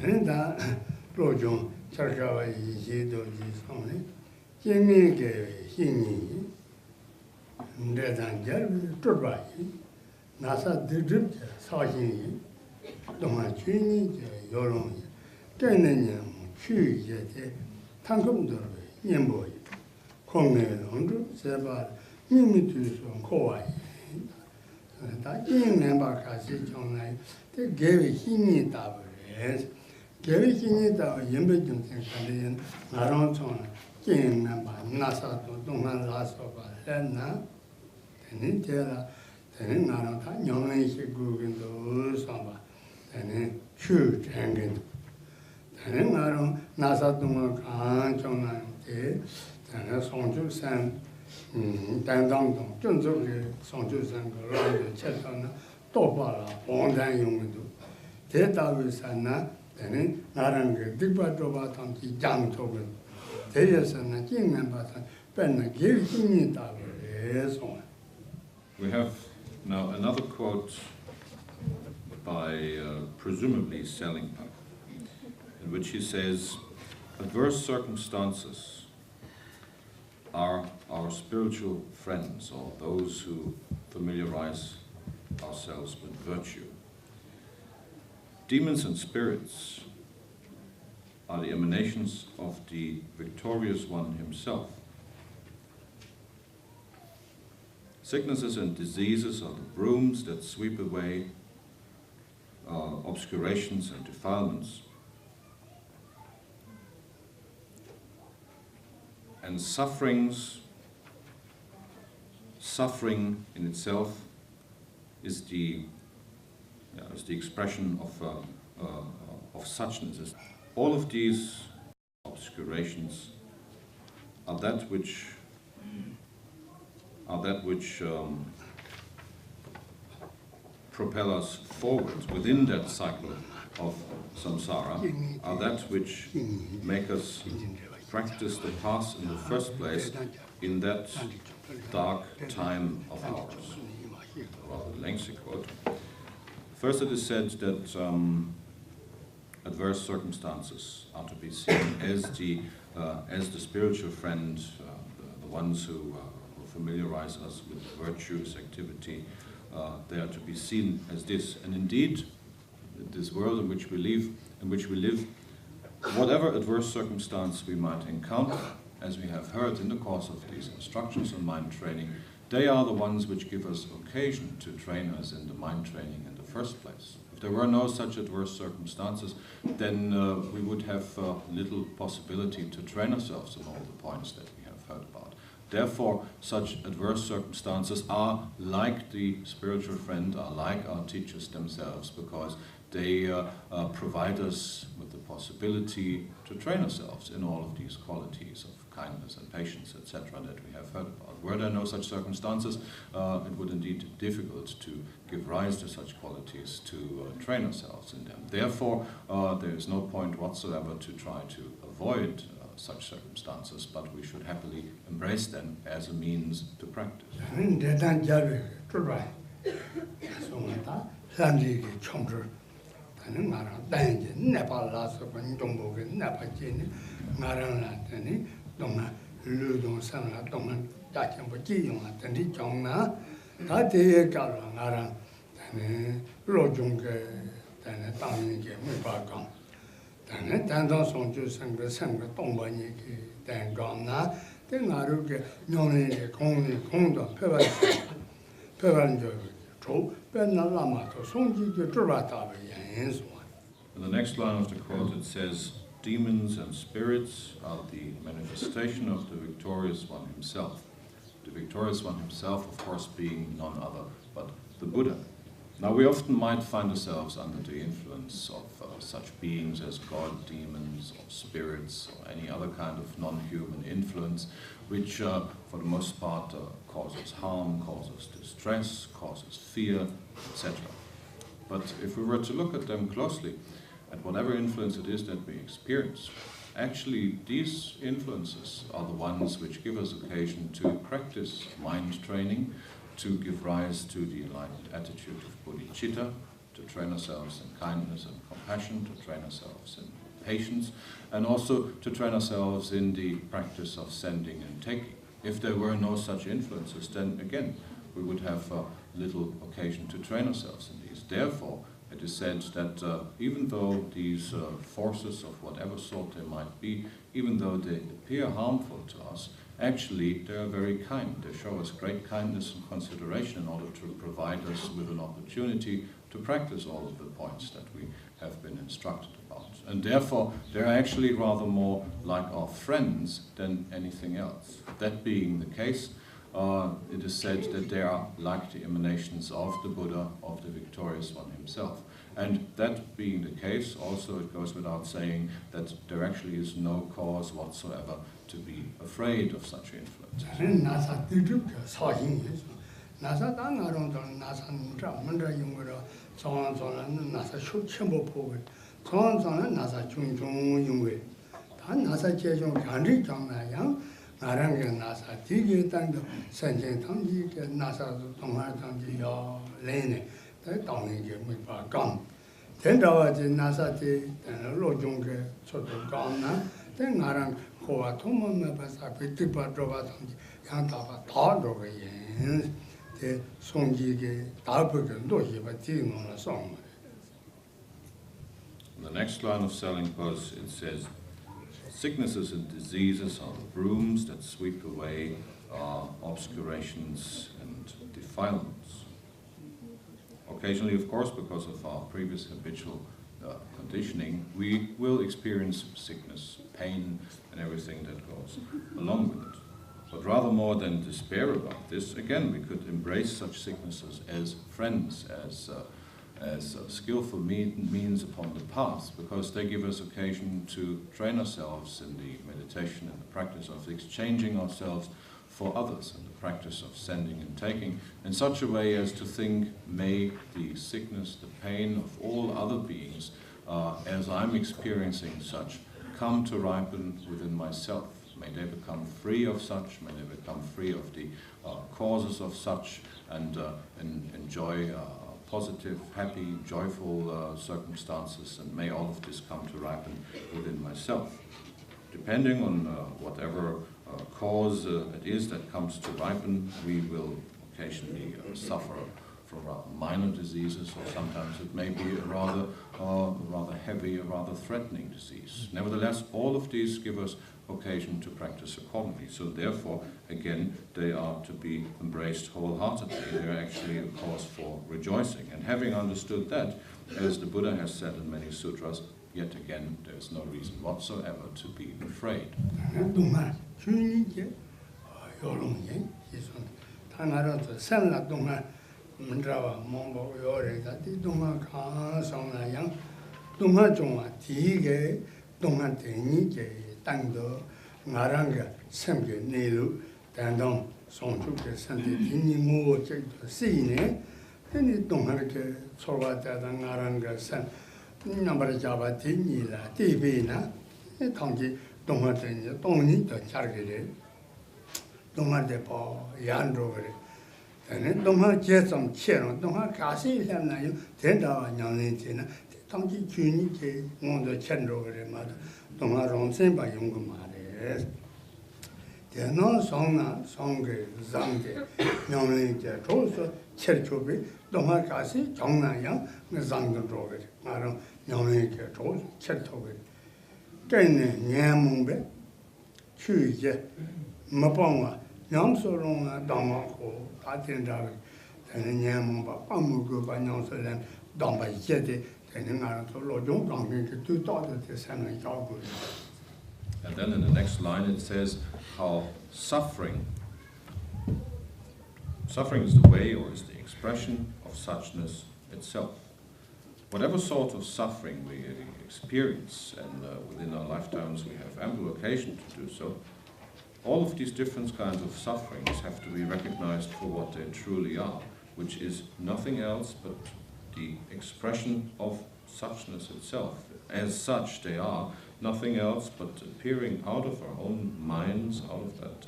And that Lojong, Charkawa, Yido, Jisoni, Jimmy gave Hini, Dedan Jerry, Turbai, Nasa did Sahi, Doma Chini, Yoron, Tenenium, Chu, Tankum Derby, Yemboy, Kome, Seba, Mimitus, and Kowai. That in Nambakasi, they gave Hini Tabu. Gary Kinita, Yembejum, and Naronton, King number, Nasa, Dongan Lasoba, Lena, and Tella, then Narota, young Google into Samba, and huge hanging. Then Naron, Nasa Dunga, Chona, and Sonju San, Dandong, Junzo, Sonju San, Round, Chetana, Topala, Bondan Young. 대답을산나 되는 나랑 뒷바도바 탐지 장토근 대여서는 찡면 봐서 뺀나 길힘이 답을 We have now another quote by presumably Serlingpa, in which he says, "Adverse circumstances are our spiritual friends, or those who familiarize ourselves with virtue. Demons and spirits are the emanations of the victorious one himself. Sicknesses and diseases are the brooms that sweep away obscurations and defilements. And suffering in itself is the expression of suchness. All of these obscurations are that which propel us forward within that cycle of samsara, are that which make us practice the path in the first place in that dark time of ours." A rather lengthy quote. First, it is said that adverse circumstances are to be seen as the spiritual friend, the ones who familiarize us with virtues, activity. They are to be seen as this, and indeed, this world in which we live, whatever adverse circumstance we might encounter, as we have heard in the course of these instructions on mind training, they are the ones which give us occasion to train us in the mind training in the first place. If there were no such adverse circumstances, then we would have little possibility to train ourselves in all the points that we have heard about. Therefore, such adverse circumstances are like the spiritual friend, are like our teachers themselves, because they provide us with the possibility to train ourselves in all of these qualities of kindness and patience, etc., that we have heard about. Were there no such circumstances, it would indeed be difficult to give rise to such qualities, to train ourselves in them. Therefore, there is no point whatsoever to try to avoid such circumstances, but we should happily embrace them as a means to practice. In the next line of the quote it says, "Demons and spirits are the manifestation of the victorious one himself." The victorious one himself, of course, being none other but the Buddha. Now, we often might find ourselves under the influence of such beings as God, demons, or spirits, or any other kind of non-human influence, which, for the most part, causes harm, causes distress, causes fear, etc. But if we were to look at them closely, at whatever influence it is that we experience, actually these influences are the ones which give us occasion to practice mind training, to give rise to the enlightened attitude of bodhicitta, to train ourselves in kindness and compassion, to train ourselves in patience, and also to train ourselves in the practice of sending and taking. If there were no such influences, then again, we would have little occasion to train ourselves in these. Therefore, it is said that even though these forces of whatever sort they might be, even though they appear harmful to us, actually they are very kind. They show us great kindness and consideration in order to provide us with an opportunity to practice all of the points that we have been instructed about. And therefore, they're actually rather more like our friends than anything else. That being the case, it is said that they are like the emanations of the Buddha, of the victorious one himself. And that being the case, also it goes without saying that there actually is no cause whatsoever to be afraid of such influence. 나랑게 나사 되게 땅도 선생 통지게 나사도 동화 통지 요 레네 다 당이게 뭐봐 강 된다와지 나사지 로종게 저도 강나 된 나랑 고와 통문에 봐서 비트바 들어봐 통지 양다바 다도게 예 송지게 다버게 노시바 지는 송. The next line of Serlingpa, it says, sicknesses and diseases are the brooms that sweep away obscurations and defilements. Occasionally, of course, because of our previous habitual conditioning, we will experience sickness, pain, and everything that goes along with it. But rather more than despair about this, again, we could embrace such sicknesses as friends, as skillful means upon the path, because they give us occasion to train ourselves in the meditation and the practice of exchanging ourselves for others, and the practice of sending and taking, in such a way as to think, may the sickness, the pain of all other beings, as I'm experiencing such, come to ripen within myself. May they become free of such, may they become free of the causes of such, and enjoy positive, happy, joyful circumstances, and may all of this come to ripen within myself. Depending on whatever cause it is that comes to ripen, we will occasionally suffer from rather minor diseases, or sometimes it may be a rather heavy, a rather threatening disease. Nevertheless, all of these give us occasion to practice accordingly. So therefore, again, they are to be embraced wholeheartedly. They are actually a cause for rejoicing. And having understood that, as the Buddha has said in many sutras, yet again, there is no reason whatsoever to be afraid. 땅도 나랑가 sem게 내루 단동 송축게 선대 딘니 뭐 저도 시네 근데 동하게 소화자다 나랑가 선 넘버 잡아 딘니라 티비나 통지 동하데 동니 더 차르게 동하데 봐 양로 그래 근데 동하 제좀 치는 동하 가시 했나요 된다 냥는지나 통지 주니 제 뭔도 천로 그래 맞아 동화 롱센바 용거 말해. 대노 성나 성게 장게 명령제 조서 철초비 동화 가시 정나양 장도 조게 말은 명령제 조서 철토게. 때네 녀몽베 추이제 뭐방와 양소롱아 담하고 다된다게 되는 녀몽바 빠무고 반영설은 담바 이제데 And then in the next line it says how suffering is the way, or is the expression of suchness itself. Whatever sort of suffering we experience, and within our lifetimes we have ample occasion to do so, all of these different kinds of sufferings have to be recognized for what they truly are, which is nothing else but the expression of suchness itself. As such, they are nothing else but appearing out of our own minds, out of that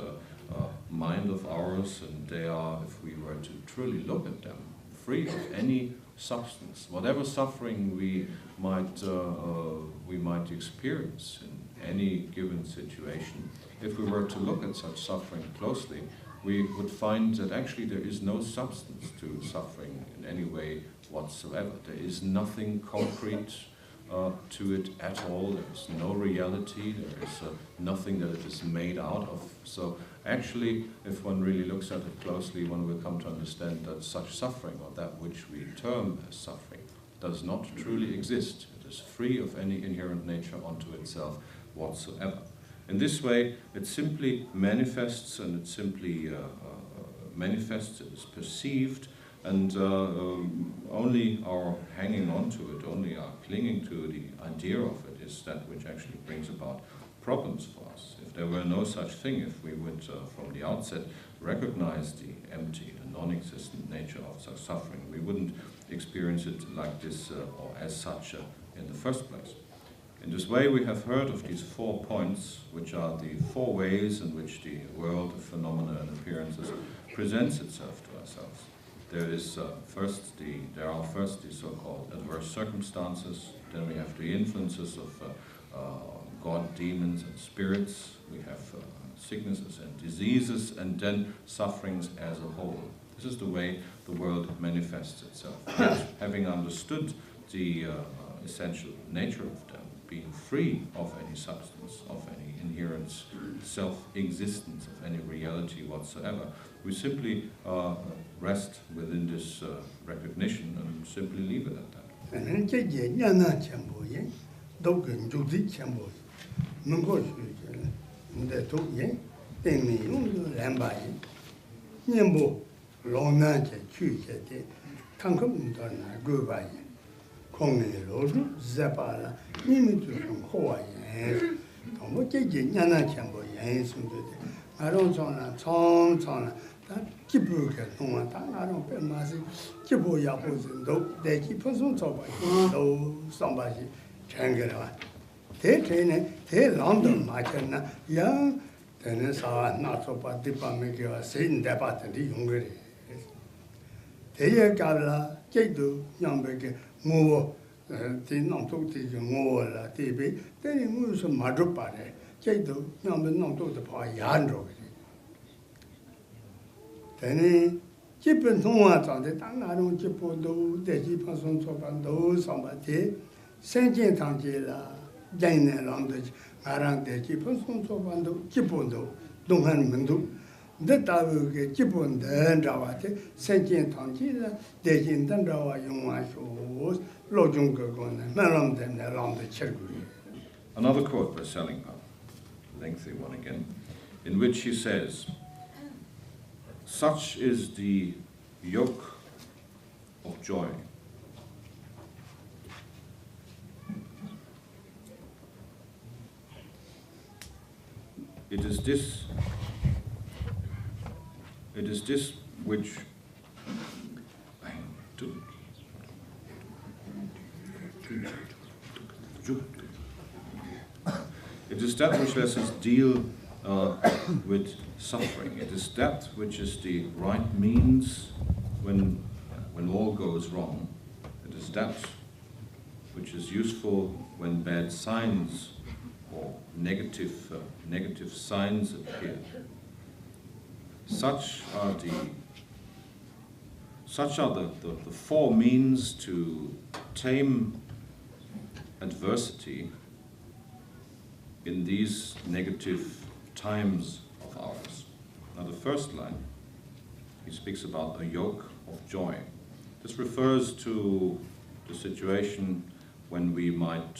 mind of ours, and they are, if we were to truly look at them, free of any substance. Whatever suffering we might experience in any given situation, if we were to look at such suffering closely, we would find that actually there is no substance to suffering in any way whatsoever. There is nothing concrete to it at all. There is no reality. There is nothing that it is made out of. So actually, if one really looks at it closely, one will come to understand that such suffering, or that which we term as suffering, does not truly exist. It is free of any inherent nature unto itself whatsoever. In this way, it simply manifests, and it simply manifests, it is perceived, and only our hanging on to it, only our clinging to the idea of it is that which actually brings about problems for us. If there were no such thing, if we would from the outset recognize the empty, the non-existent nature of such suffering, we wouldn't experience it like this or as such in the first place. In this way, we have heard of these 4 points, which are the 4 ways in which the world of phenomena and appearances presents itself to ourselves. There are first the so-called adverse circumstances. Then we have the influences of God, demons, and spirits. We have sicknesses and diseases, and then sufferings as a whole. This is the way the world manifests itself. Yet, having understood the essential nature of them, being free of any substance, of any inherent self-existence, of any reality whatsoever, we simply rest within this recognition and simply leave it at that. Another quote by Serlingpa, lengthy one again, in which he says, "Such is the yoke of joy. It is this which it is that which lets us deal with suffering. It is that which is the right means when all goes wrong. It is that which is useful when bad signs or negative signs appear. Such are the 4 means to tame adversity in these negative times of ours." Now the first line, he speaks about a yoke of joy. This refers to the situation when we might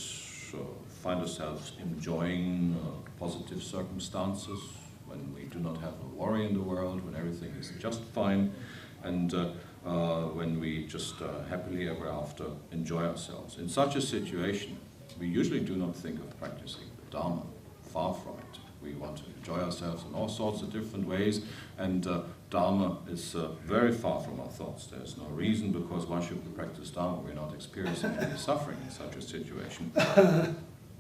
find ourselves enjoying positive circumstances, when we do not have a worry in the world, when everything is just fine, and when we just happily ever after enjoy ourselves. In such a situation, we usually do not think of practicing the Dharma. Far from it. We want to enjoy ourselves in all sorts of different ways, and Dharma is very far from our thoughts. There's no reason, because why should we practice Dharma? We're not experiencing any suffering in such a situation.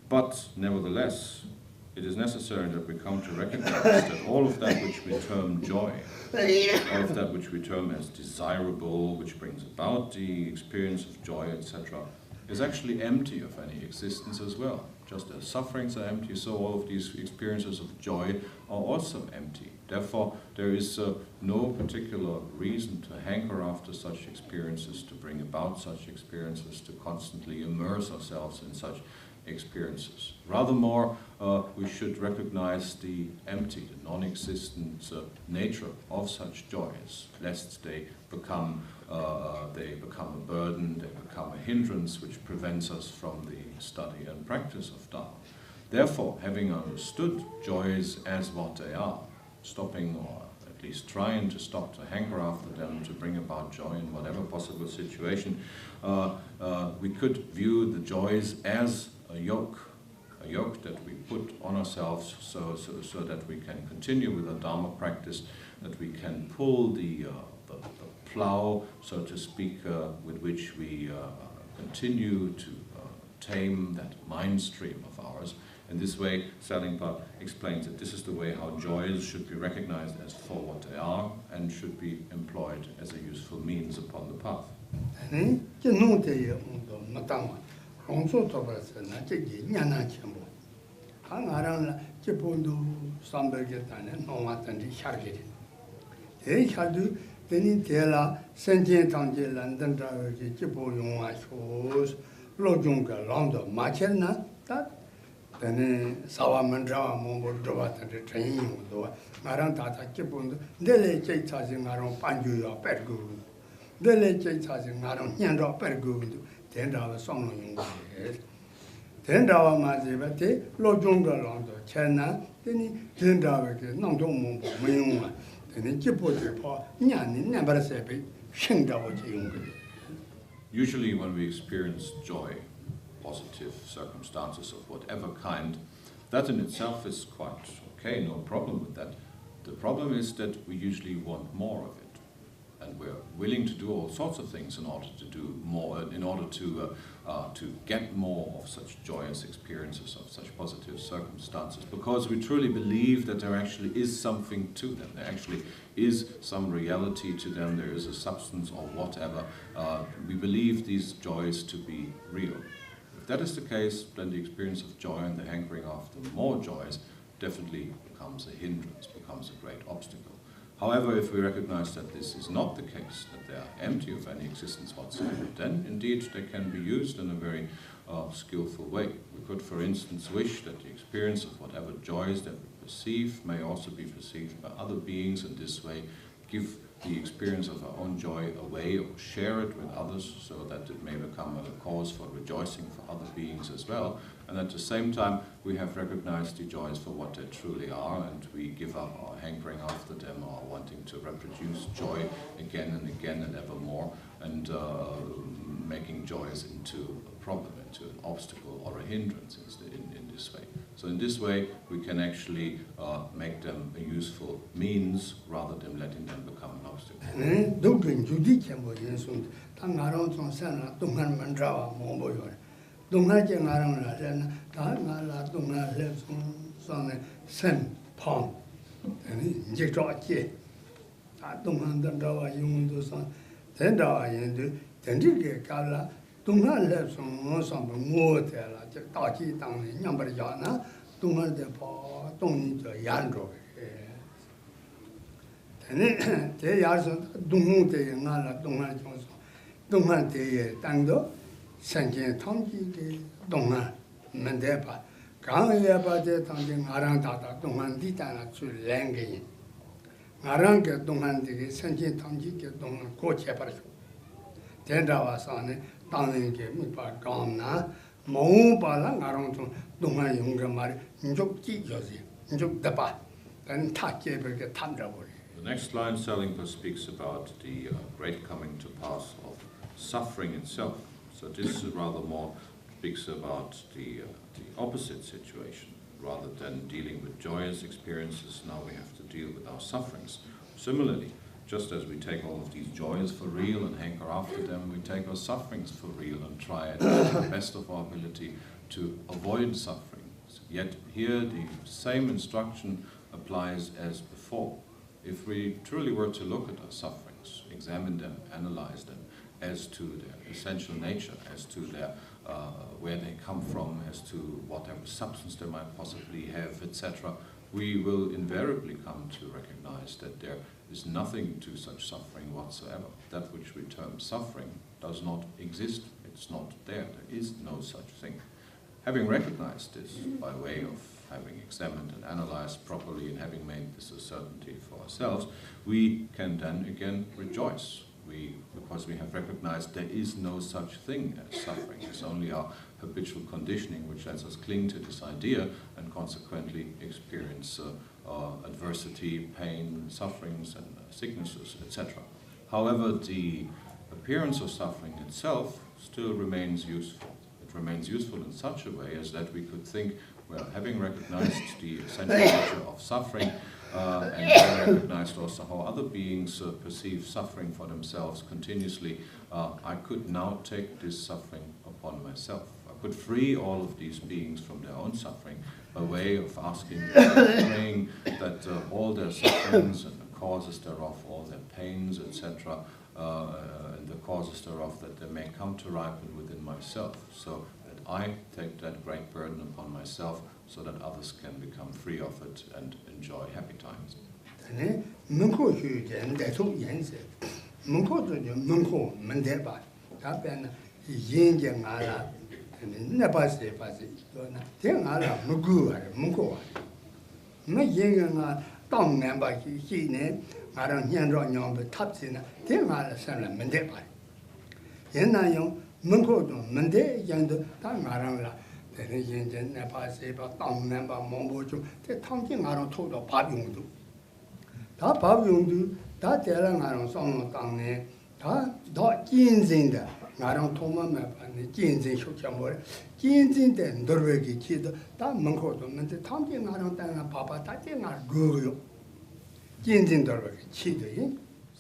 But nevertheless, it is necessary that we come to recognize that all of that which we term joy, all of that which we term as desirable, which brings about the experience of joy, etc., is actually empty of any existence as well. Just as sufferings are empty, so all of these experiences of joy are also empty. Therefore, there is no particular reason to hanker after such experiences, to bring about such experiences, to constantly immerse ourselves in such experiences. Rather more, we should recognize the empty, the non-existent nature of such joys, lest they become a burden, they become a hindrance which prevents us from the study and practice of Dharma. Therefore, having understood joys as what they are, stopping or at least trying to stop to hanker after them, to bring about joy in whatever possible situation, we could view the joys as a yoke that we put on ourselves so that we can continue with the Dharma practice, that we can pull the plow, so to speak, with which we continue to tame that mind stream of ours. In this way, Serlingpa explains that this is the way how joys should be recognized as for what they are and should be employed as a useful means upon the path. Then Sawa Mandrava Mombo Drova and the train do Marantata Kipundu, Dele Chasing Maron Panju Pergu, Dele Chasing Maron Yandro Pergu, $10 song in $10 Mazivate, Lojunga Londo, Chena, then $10 non to Mombo, Mayuma, then Kiputi, Yan, never say, Shinda. Usually, when we experience joy, positive circumstances of whatever kind, that in itself is quite okay, no problem with that. The problem is that we usually want more of it, and we're willing to do all sorts of things in order to do more, in order to get more of such joyous experiences, of such positive circumstances, because we truly believe that there actually is something to them. There actually is some reality to them. There is a substance or whatever. We believe these joys to be real. If that is the case, then the experience of joy and the hankering after more joys definitely becomes a hindrance, becomes a great obstacle. However, if we recognize that this is not the case, that they are empty of any existence whatsoever, then indeed they can be used in a very skillful way. We could, for instance, wish that the experience of whatever joys that we perceive may also be perceived by other beings, and this way give the experience of our own joy away or share it with others, so that it may become a cause for rejoicing for other beings as well. And at the same time, we have recognized the joys for what they truly are, and we give up our hankering after them or wanting to reproduce joy again and ever more, and making joys into a problem, into an obstacle or a hindrance in this way. So in this way, we can actually make them a useful means rather than letting them become an obstacle. Tunga lepsum sambu ngote la tachi tang nyambar yana tunga de pa tong de yanro tene te yarso dungu de ngala tunga chonso tunga de tangdo sanjen tongji de tunga mende pa gang ye ba de tangji ngarang ta tunga di ta na chu lenge ngarang ke tunga de sanjen tongji ke tunga ko che par tendawa sane 당내게 미파 강나 모바라 나랑좀 동안 용가 말이 인족지 여지 인족 대파 단 타게베게 탐자버리. The next line Serlingpa speaks about the great coming to pass of suffering itself. So this rather more speaks about the opposite situation. Rather than dealing with joyous experiences, now we have to deal with our sufferings. Similarly, just as we take all of these joys for real and hanker after them, we take our sufferings for real and try to the best of our ability to avoid sufferings, Yet here the same instruction applies as before. If we truly were to look at our sufferings, examine them, analyze them, as to their essential nature, as to their where they come from, as to whatever substance they might possibly have, etc., we will invariably come to recognize that there is nothing to such suffering whatsoever. That which we term suffering does not exist. It's not there. There is no such thing. Having recognized this by way of having examined and analyzed properly and having made this a certainty for ourselves, we can then again rejoice. Because we have recognized there is no such thing as suffering. It's only our habitual conditioning which lets us cling to this idea and consequently experience adversity, pain, sufferings and sicknesses, etc. However, the appearance of suffering itself still remains useful. It remains useful in such a way as that we could think, well, having recognized the essential nature of suffering, and having recognized also how other beings perceive suffering for themselves continuously, I could now take this suffering upon myself. I could free all of these beings from their own suffering by way of asking, praying that all their sufferings and the causes thereof, all their pains, etc., and the causes thereof, that they may come to ripen within myself, so that I take that great burden upon myself, so that others can become free of it and enjoy happy times.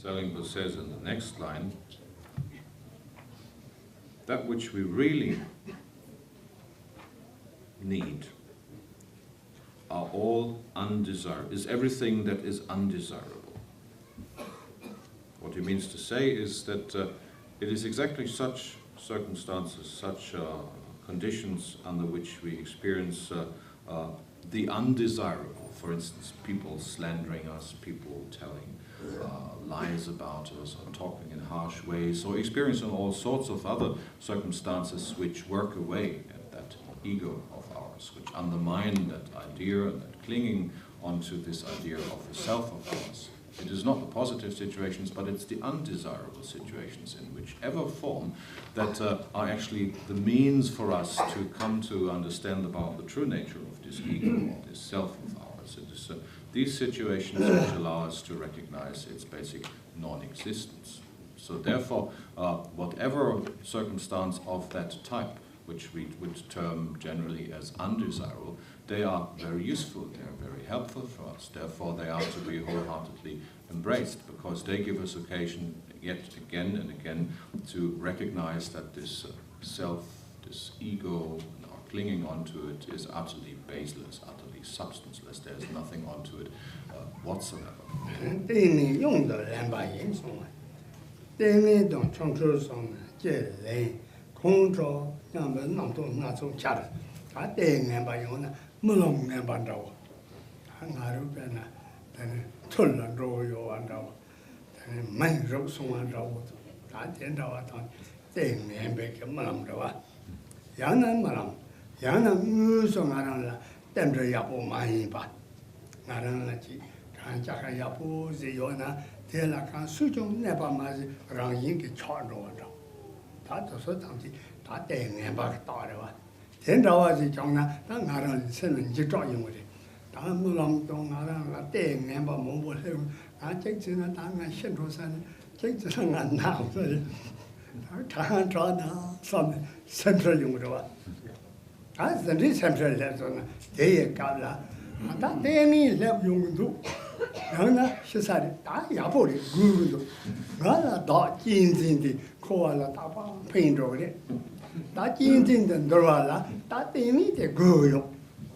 Serlingpa says in the next line, that which we really need are all undesirable, is everything that is undesirable. What he means to say is that it is exactly such circumstances, such conditions under which we experience the undesirable. For instance, people slandering us, people telling lies about us, or talking in harsh ways, or experiencing all sorts of other circumstances which work away at that ego of ours, which undermine that idea and that clinging onto this idea of the self of ours. It is not the positive situations, but it's the undesirable situations in whichever form that are actually the means for us to come to understand about the true nature of this ego, or this self of ours. It is these situations which allow us to recognize its basic non-existence. So therefore, whatever circumstance of that type, which we would term generally as undesirable, they are very useful, they are very helpful for us. Therefore, they are to be wholeheartedly embraced, because they give us occasion yet again and again to recognize that this self, this ego, and our clinging onto it is utterly baseless, utterly substanceless. There's nothing onto it whatsoever.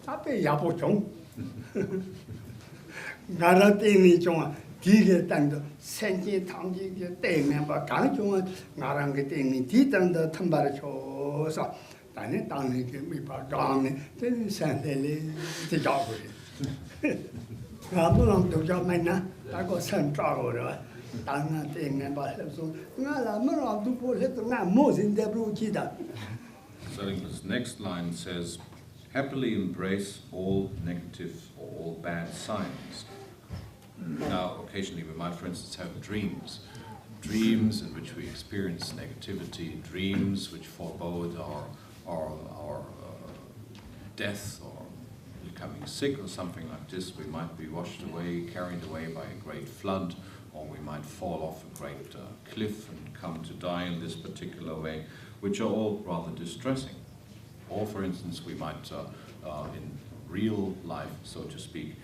앞에 야보종. 나라 때문에 좀 뒤에 땅도 생기 당기게 때문에 뭐 강종은 나랑 그 때문에 뒤땅도 탐바를 줘서 나는 땅에 그 미파 강에 된 산들이 되자고. 아무런 도저 만나 다고 산 짜고라. 땅나 때문에 봐서 나라 뭐라 두고 해도 나 모진데 브루치다. Serlingpa's next line says, happily embrace all negative or all bad signs. Now, occasionally we might, for instance, have dreams in which we experience negativity, dreams which forebode our death or becoming sick or something like this. We might be washed away, carried away by a great flood, or we might fall off a great cliff and come to die in this particular way, which are all rather distressing. Or, for instance, we might, in real life, so to speak,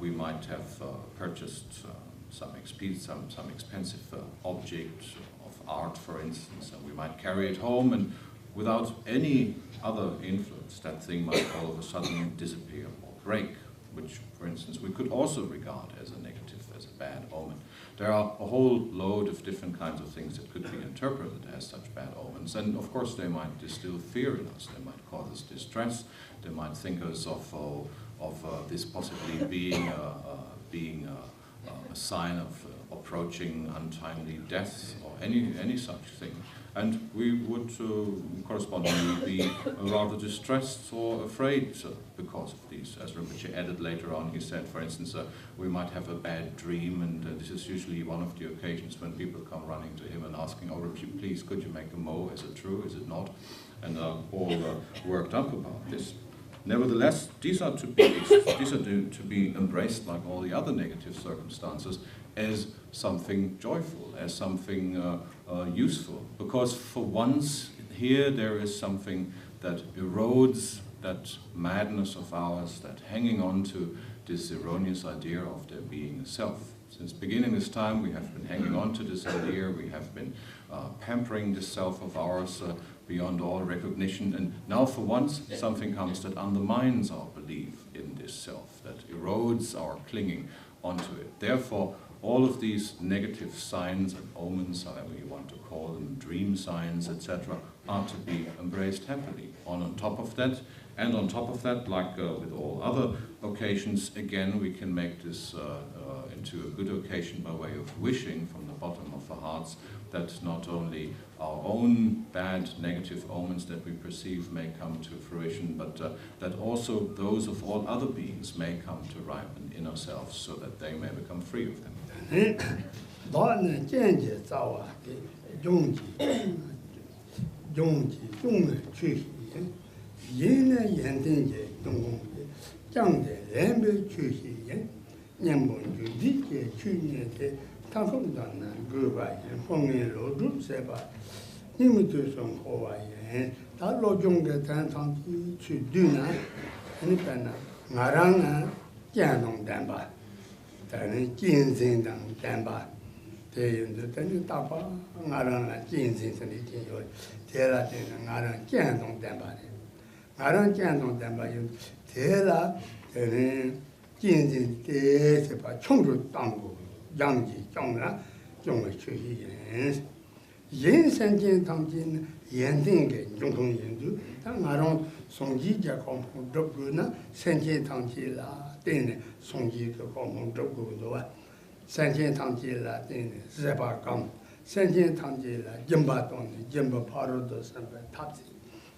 we might have purchased some expensive object of art, for instance, and we might carry it home, and without any other influence, that thing might all of a sudden disappear or break, which, for instance, we could also regard as a negative, as a bad omen. There are a whole load of different kinds of things that could be interpreted as such bad omens, and of course they might distill fear in us, they might cause us distress, they might think us of this possibly being a sign of approaching untimely death or any such thing. And we would correspondingly be rather distressed or afraid because of these. As Rinpoche added later on, he said, for instance, we might have a bad dream, and this is usually one of the occasions when people come running to him and asking, oh, Rinpoche, please, could you make a mo? Is it true? Is it not? And all worked up about this. Nevertheless, these are to be embraced like all the other negative circumstances as something joyful, as something useful. Because for once here there is something that erodes that madness of ours, that hanging on to this erroneous idea of there being a self. Since beginning this time we have been hanging on to this idea, we have been pampering this self of ours beyond all recognition, and now for once something comes that undermines our belief in this self, that erodes our clinging onto it. Therefore, all of these negative signs and omens, however you want to call them, dream signs, etc., are to be embraced happily. On top of that, like with all other occasions, again we can make this into a good occasion by way of wishing from the bottom of our hearts that not only our own bad negative omens that we perceive may come to fruition, but that also those of all other beings may come to ripen in ourselves so that they may become free of them. yin san jin tang jin yan ding ge yong tong yin du ta nga rong song ji ja kong pong zhou gu na san jin tang ji la ding ne song ji ge kong pong zhou gu do wa san jin tang ji la ding ne zhe ba gang san jin tang ji la yin ba dong ne yin ba pa ru de san ba ta ji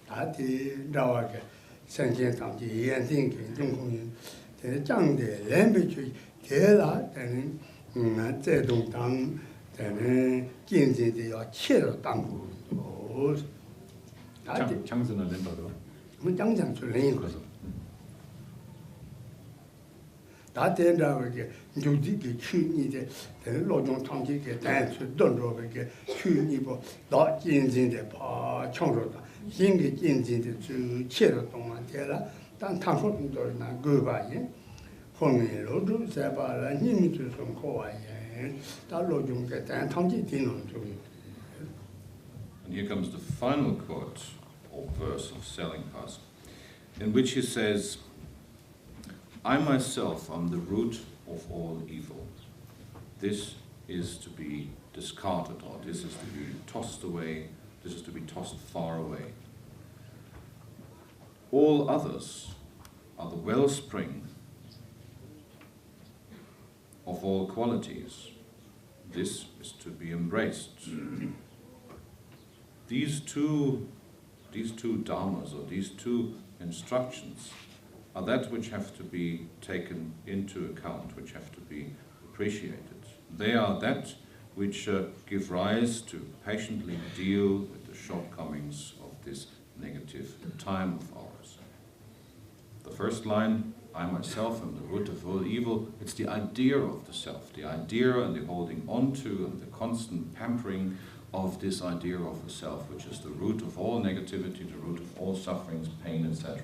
ta ti ra wa ge san jin tang ji yan ding ge yong tong yin de zhang de ren bi ju de la de ne zhe dong dang 장선을 낸다도 뭐 장장 줄레인 거죠. 다 된다고 이게 조직이 취니데 로종 통지게 단수 don로게 취니고 더 진진데 파 청로다. 신기 진진데 주切的 동안 되라. 단 탕소도 나 그바예. 홍일로도 제발라 님이 좀 거와예. And here comes the final quote or verse of Serlingpa, in which he says, I myself am the root of all evil. This is to be discarded, or this is to be tossed away, this is to be tossed far away. All others are the wellspring of all qualities. This is to be embraced. These two dharmas, or these two instructions, are that which have to be taken into account, which have to be appreciated. They are that which give rise to patiently deal with the shortcomings of this negative time of ours. The first line, I myself am the root of all evil, it's the idea of the self, the idea and the holding on to and the constant pampering of this idea of the self, which is the root of all negativity, the root of all sufferings, pain, etc.,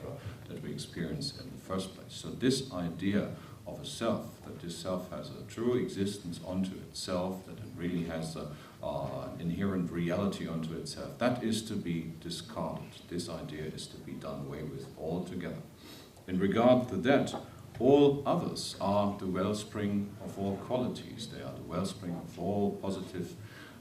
that we experience in the first place. So this idea of a self, that this self has a true existence unto itself, that it really has an inherent reality unto itself, that is to be discarded. This idea is to be done away with altogether. In regard to that, all others are the wellspring of all qualities. They are the wellspring of all positive,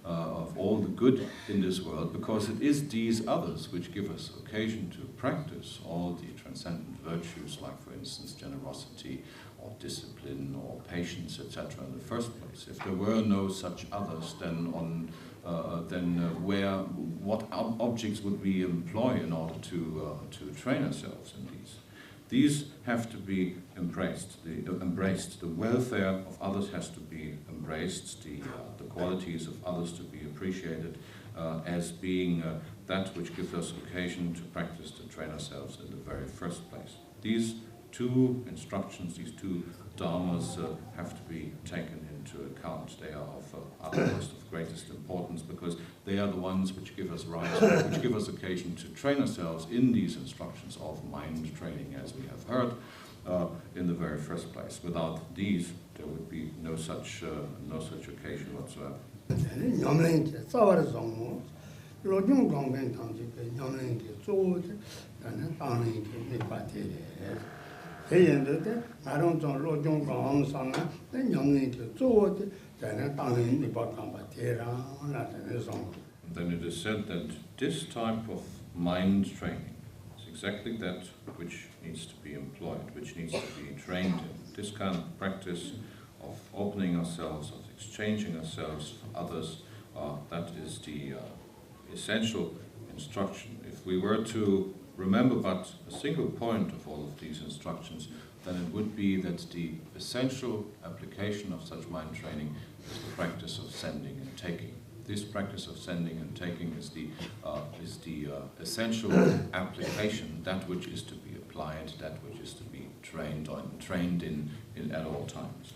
of all the good in this world, because it is these others which give us occasion to practice all the transcendent virtues, like for instance generosity or discipline or patience, etc. in the first place. If there were no such others, then what objects would we employ in order to train ourselves in these? These have to be embraced. The welfare of others has to be embraced. The qualities of others to be appreciated as being that which gives us occasion to practice, to train ourselves in the very first place. These two instructions, these two dharmas have to be taken into account. They are of utmost of greatest importance, because they are the ones which give us rise, which give us occasion to train ourselves in these instructions of mind training, as we have heard in the very first place. Without these, there would be no such occasion whatsoever. Then it is said that this type of mind training is exactly that which needs to be employed, which needs to be trained in. This kind of practice of opening ourselves, of exchanging ourselves for others, that is the essential instruction. If we were to remember but a single point of all of these instructions, then it would be that the essential application of such mind training is the practice of sending and taking. This practice of sending and taking is the essential application, that which is to be applied, that which is to be trained in at all times.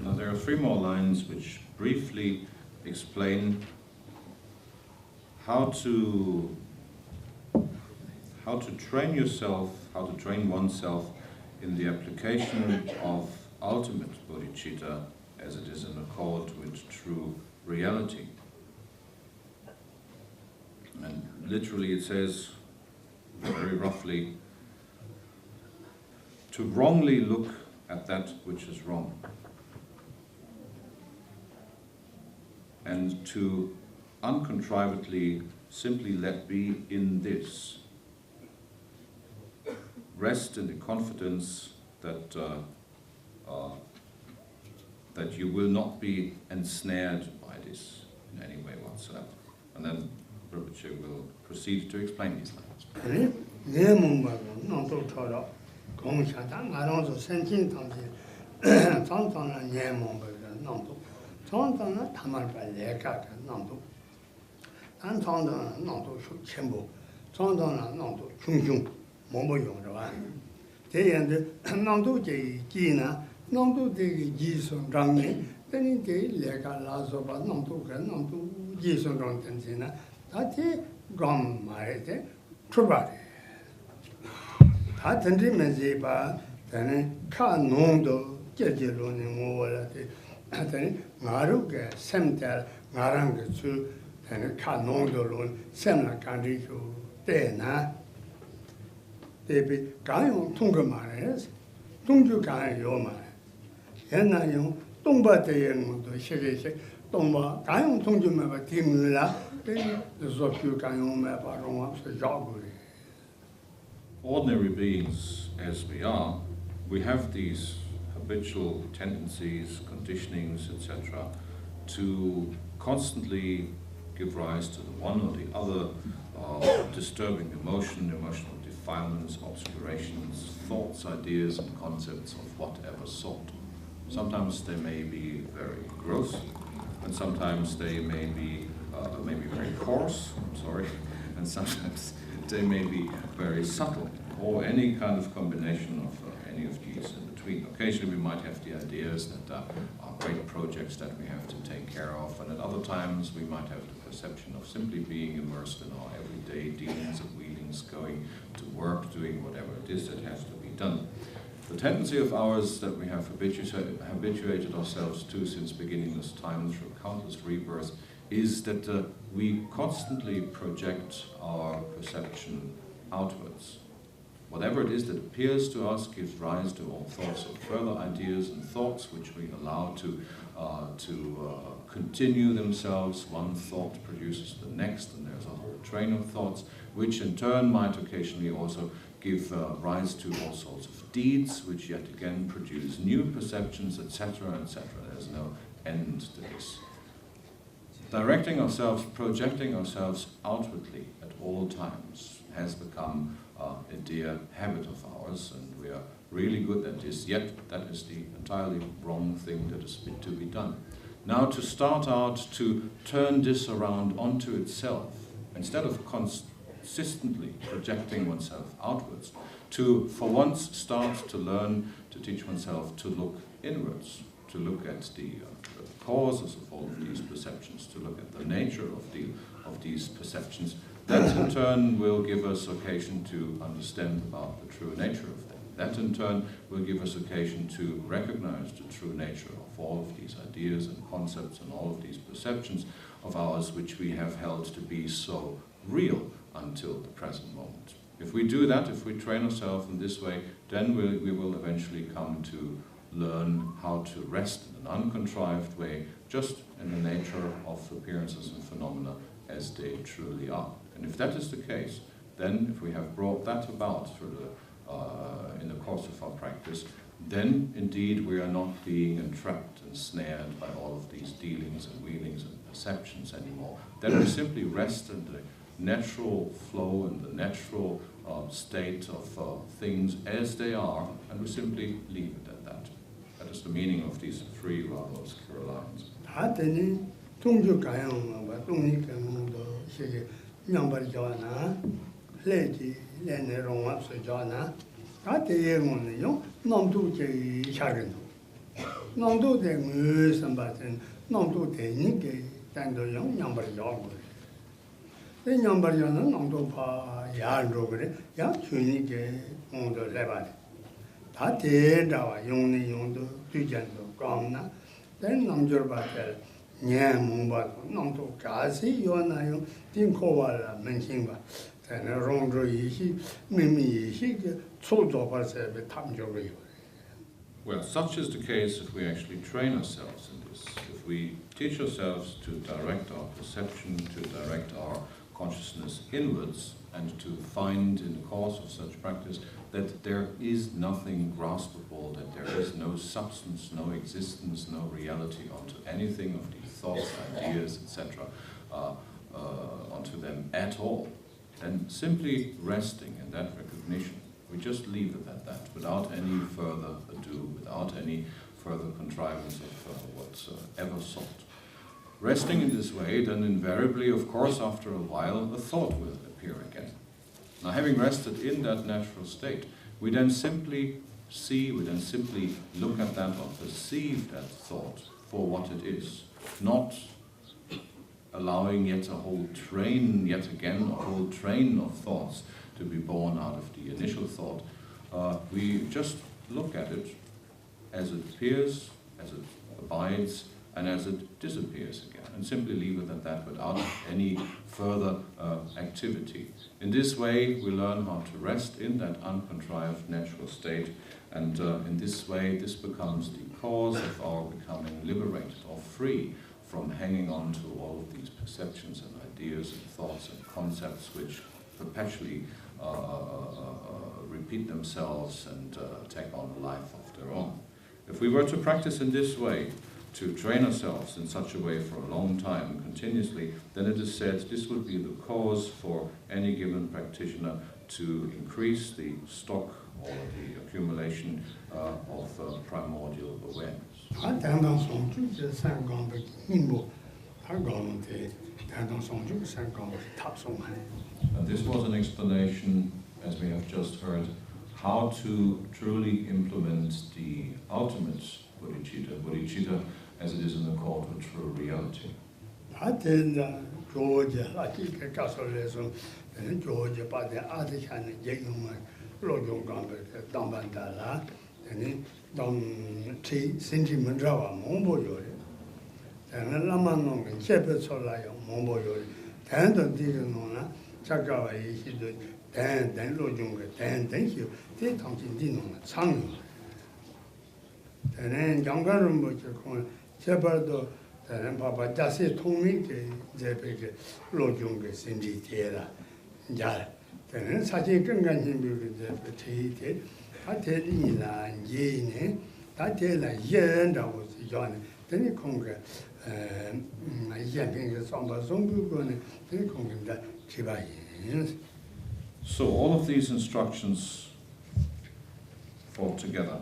Now there are three more lines which briefly explain how to train yourself, how to train oneself in the application of ultimate bodhicitta as it is in accord with true reality. And literally it says, very roughly, to wrongly look at that which is wrong, and to uncontrivedly simply let be in this. Rest in the confidence that that you will not be ensnared by this in any way whatsoever. And then Rinpoche will proceed to explain these lines. 공샤다 나랑서 sentin 당지 상상나 녀몽버가 남도 상상나 타말바 레카가 남도 안상나 남도 전부 상상나 남도 중중 뭐뭐용으로와 대연데 남도 제기나 남도 되게 지선 장에 되는 게 레카 라서바 남도가 남도 지선 장 된지나 다티 감 말에 출발해 다 던지면서 봐 되는 카농도 제제로는 뭐라대 하더니 나루게 샘달 나랑 그수 되는 카농도로 샘나 간디고 때나 대비 가용 통과 말해서 동주 가요 말 옛날용 동바대의 것도 시계시 동바 가용 통주만 봐 팀을라 그래서 그 가용만 바로 와서 작업을 Ordinary beings as we are, we have these habitual tendencies, conditionings, etc., to constantly give rise to the one or the other disturbing emotion, emotional defilements, obscurations, thoughts, ideas, and concepts of whatever sort. Sometimes they may be very gross, and sometimes they may be very coarse, and sometimes they may be very subtle, or any kind of combination of any of these in between. Occasionally we might have the ideas that are great projects that we have to take care of, and at other times we might have the perception of simply being immersed in our everyday dealings and wheelings, going to work, doing whatever it is that has to be done. The tendency of ours that we have habituated ourselves to since beginningless time through countless rebirths is that we constantly project our perception outwards. Whatever it is that appears to us gives rise to all sorts of further ideas and thoughts which we allow to continue themselves. One thought produces the next, and there's a whole train of thoughts, which in turn might occasionally also give rise to all sorts of deeds, which yet again produce new perceptions, etc., etc. There's no end to this. Directing ourselves, projecting ourselves outwardly at all times has become a dear habit of ours, and we are really good at this, yet that is the entirely wrong thing that is to be done. Now, to start out to turn this around onto itself, instead of consistently projecting oneself outwards, to for once start to learn to teach oneself to look inwards, to look at the causes of all of these perceptions, to look at the nature of these perceptions. That in turn will give us occasion to understand about the true nature of them. That in turn will give us occasion to recognize the true nature of all of these ideas and concepts and all of these perceptions of ours which we have held to be so real until the present moment. If we do that, if we train ourselves in this way, then we will eventually come to learn how to rest in an uncontrived way, just in the nature of appearances and phenomena as they truly are. And if that is the case, then if we have brought that about through in the course of our practice, then indeed we are not being entrapped and snared by all of these dealings and wheelings and perceptions anymore. Then we simply rest in the natural flow and the natural state of things as they are, and we simply leave it at that. That is the meaning of these three rather obscure lines. Well, such is the case if we actually train ourselves in this. If we teach ourselves to direct our perception, to direct our consciousness inwards, and to find in the course of such practice that there is nothing graspable, that there is no substance, no existence, no reality onto anything of these thoughts, ideas, etc., onto them at all, then simply resting in that recognition, We just leave it at that, without any further ado, without any further contrivance of whatever sort. Resting in this way, then invariably, of course, after a while, a thought will appear again. Now, having rested in that natural state, we then simply look at that or perceive that thought for what it is, not allowing a whole train of thoughts to be born out of the initial thought. We just look at it as it appears, as it abides, and as it disappears again, and simply leave it at that without any further activity. In this way, we learn how to rest in that uncontrived natural state, and in this way, this becomes the cause of our becoming liberated or free from hanging on to all of these perceptions and ideas and thoughts and concepts which perpetually repeat themselves and take on a life of their own. If we were to practice in this way, to train ourselves in such a way for a long time, continuously, then it is said this would be the cause for any given practitioner to increase the stock or the accumulation of primordial awareness. And this was an explanation, as we have just heard, how to truly implement the ultimate bodhicitta, as it is in accord with true reality. Papa Jase Tongmi, Zepeke, Lojung, Cindy Tera, Jara. Then Sachi Gangan Himbu, Zepete, Atelina, Yene, Tatela, Yen, that was John, then he conquered Yamping, Samba Zongu, then he conquered that Chibai. So all of these instructions fall together,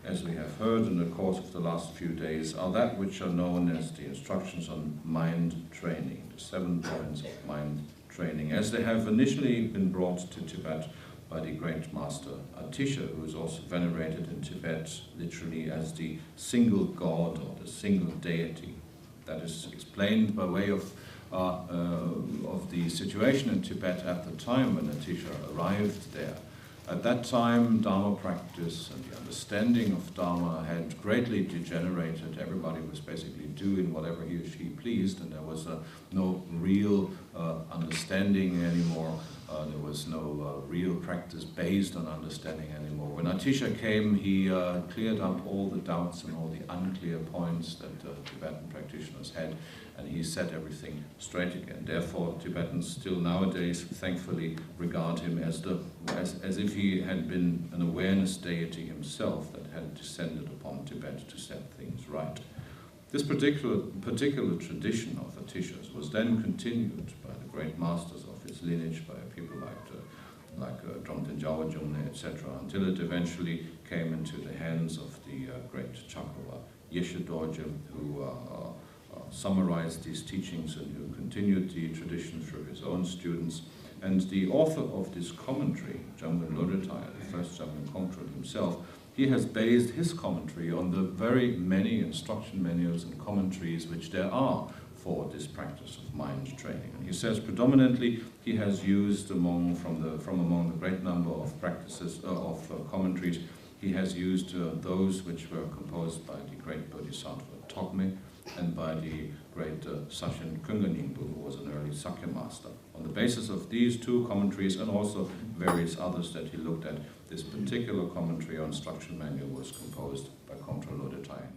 as we have heard in the course of the last few days, are that which are known as the instructions on mind training, the 7 points of mind training, as they have initially been brought to Tibet by the great master Atisha, who is also venerated in Tibet literally as the single god or the single deity. That is explained by way of the situation in Tibet at the time when Atisha arrived there. At that time, Dharma practice and the understanding of Dharma had greatly degenerated. Everybody was basically doing whatever he or she pleased, and there was no real understanding anymore. There was no real practice based on understanding anymore. When Atisha came, he cleared up all the doubts and all the unclear points that Tibetan practitioners had, and he set everything straight again. Therefore, Tibetans still nowadays, thankfully, regard him as if he had been an awareness deity himself that had descended upon Tibet to set things right. This particular tradition of Atisha's was then continued by the great masters of his lineage, by people like Dromten Jawajumne, etc., until it eventually came into the hands of the great Chakra Yeshe Dorje, who summarized these teachings and who continued the tradition through his own students. And the author of this commentary, Jamgon Lodretaya, the first Jamgon Kongtrul himself, he has based his commentary on the very many instruction manuals and commentaries which there are for this practice of mind training. And he says predominantly he has used from among the great number of practices of commentaries, he has used those which were composed by the great Bodhisattva Tokme and by the great Sachin Kunganingbu, who was an early Sakya master. On the basis of these 2 commentaries and also various others that he looked at, this particular commentary or instruction manual was composed by Kongtrul Lodretaya.